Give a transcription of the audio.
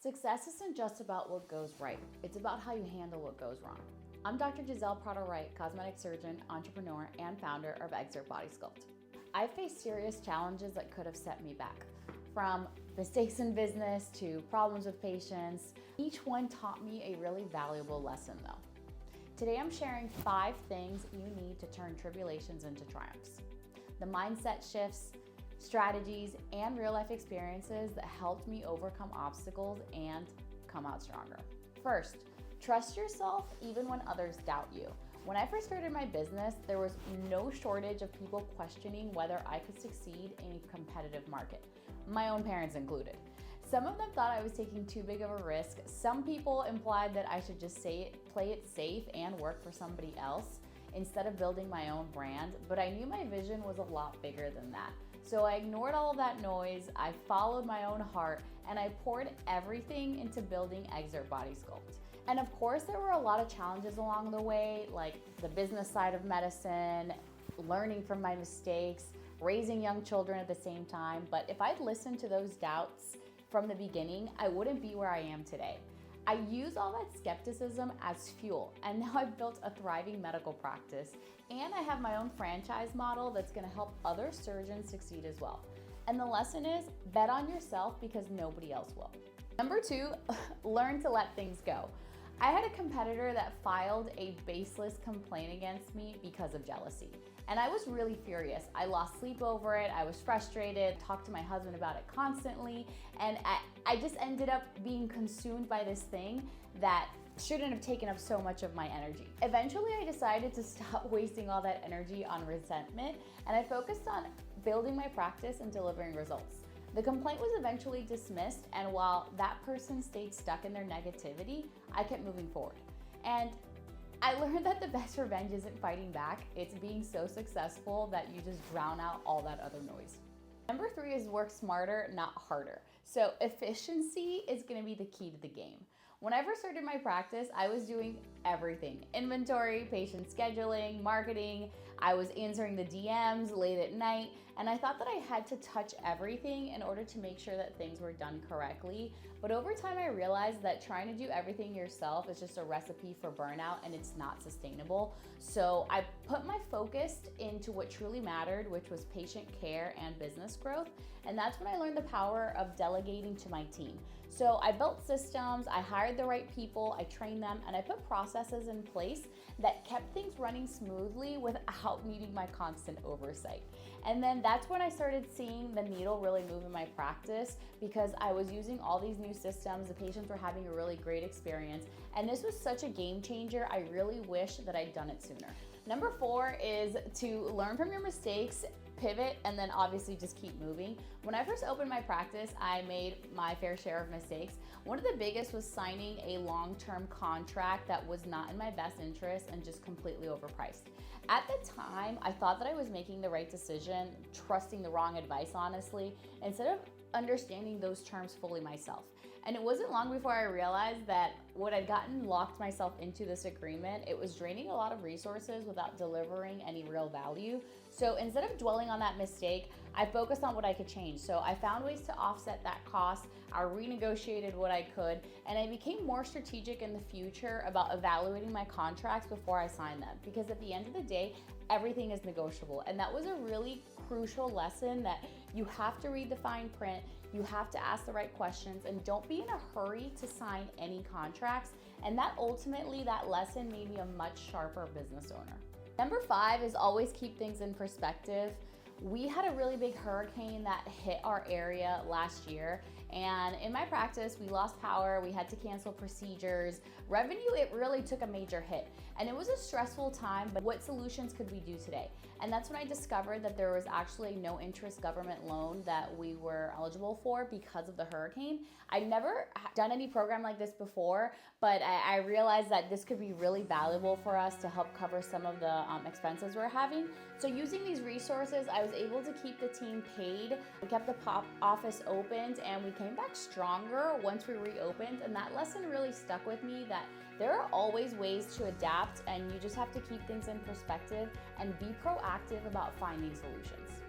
Success isn't just about what goes right, it's about how you handle what goes wrong. I'm Dr. Giselle Prado Wright, cosmetic surgeon, entrepreneur, and founder of Exert Body Sculpt. I've faced serious challenges that could have set me back, from mistakes in business to problems with patients. Each one taught me a really valuable lesson though. Today I'm sharing 5 things you need to turn tribulations into triumphs. The mindset shifts, strategies, and real-life experiences that helped me overcome obstacles and come out stronger. First, trust yourself even when others doubt you. When I first started my business, there was no shortage of people questioning whether I could succeed in a competitive market, my own parents included. Some of them thought I was taking too big of a risk. Some people implied that I should just play it safe and work for somebody else instead of building my own brand, but I knew my vision was a lot bigger than that. So I ignored all of that noise, I followed my own heart, and I poured everything into building Exert Body Sculpt. And of course, there were a lot of challenges along the way, like the business side of medicine, learning from my mistakes, raising young children at the same time. But if I'd listened to those doubts from the beginning, I wouldn't be where I am today. I use all that skepticism as fuel, and now I've built a thriving medical practice, and I have my own franchise model that's gonna help other surgeons succeed as well. And the lesson is, bet on yourself because nobody else will. Number 2, learn to let things go. I had a competitor that filed a baseless complaint against me because of jealousy. And I was really furious. I lost sleep over it, I was frustrated, talked to my husband about it constantly, and I just ended up being consumed by this thing that shouldn't have taken up so much of my energy. Eventually, I decided to stop wasting all that energy on resentment, and I focused on building my practice and delivering results. The complaint was eventually dismissed, and while that person stayed stuck in their negativity, I kept moving forward. And I learned that the best revenge isn't fighting back, it's being so successful that you just drown out all that other noise. Number 3 is work smarter, not harder. So efficiency is gonna be the key to the game. When I first started my practice, I was doing everything. Inventory, patient scheduling, marketing. I was answering the DMs late at night, and I thought that I had to touch everything in order to make sure that things were done correctly. But over time, I realized that trying to do everything yourself is just a recipe for burnout, and it's not sustainable. So I put my focus into what truly mattered, which was patient care and business growth. And that's when I learned the power of delegating to my team. So I built systems, I hired the right people, I trained them, and I put processes in place that kept things running smoothly without needing my constant oversight. And then that's when I started seeing the needle really move in my practice, because I was using all these new systems, the patients were having a really great experience, and this was such a game changer. I really wish that I'd done it sooner. Number 4 is to learn from your mistakes, pivot, and then obviously just keep moving. When I first opened my practice, I made my fair share of mistakes. One of the biggest was signing a long-term contract that was not in my best interest and just completely overpriced. At the time, I thought that I was making the right decision, trusting the wrong advice, honestly, instead of understanding those terms fully myself. And it wasn't long before I realized that what I'd locked myself into this agreement, it was draining a lot of resources without delivering any real value. So instead of dwelling on that mistake, I focused on what I could change. So I found ways to offset that cost, I renegotiated what I could, and I became more strategic in the future about evaluating my contracts before I signed them. Because at the end of the day, everything is negotiable. And that was a really crucial lesson, that you have to read the fine print, you have to ask the right questions, and don't be in a hurry to sign any contracts. And that lesson made me a much sharper business owner. Number 5 is always keep things in perspective. We had a really big hurricane that hit our area last year, and in my practice, we lost power, we had to cancel procedures. Revenue, it really took a major hit, and it was a stressful time, but what solutions could we do today? And that's when I discovered that there was actually no interest government loan that we were eligible for because of the hurricane. I'd never done any program like this before, but I realized that this could be really valuable for us to help cover some of the expenses we're having. So using these resources, I was able to keep the team paid. We kept the office opened, and we came back stronger once we reopened. And that lesson really stuck with me, that there are always ways to adapt, and you just have to keep things in perspective and be proactive about finding solutions.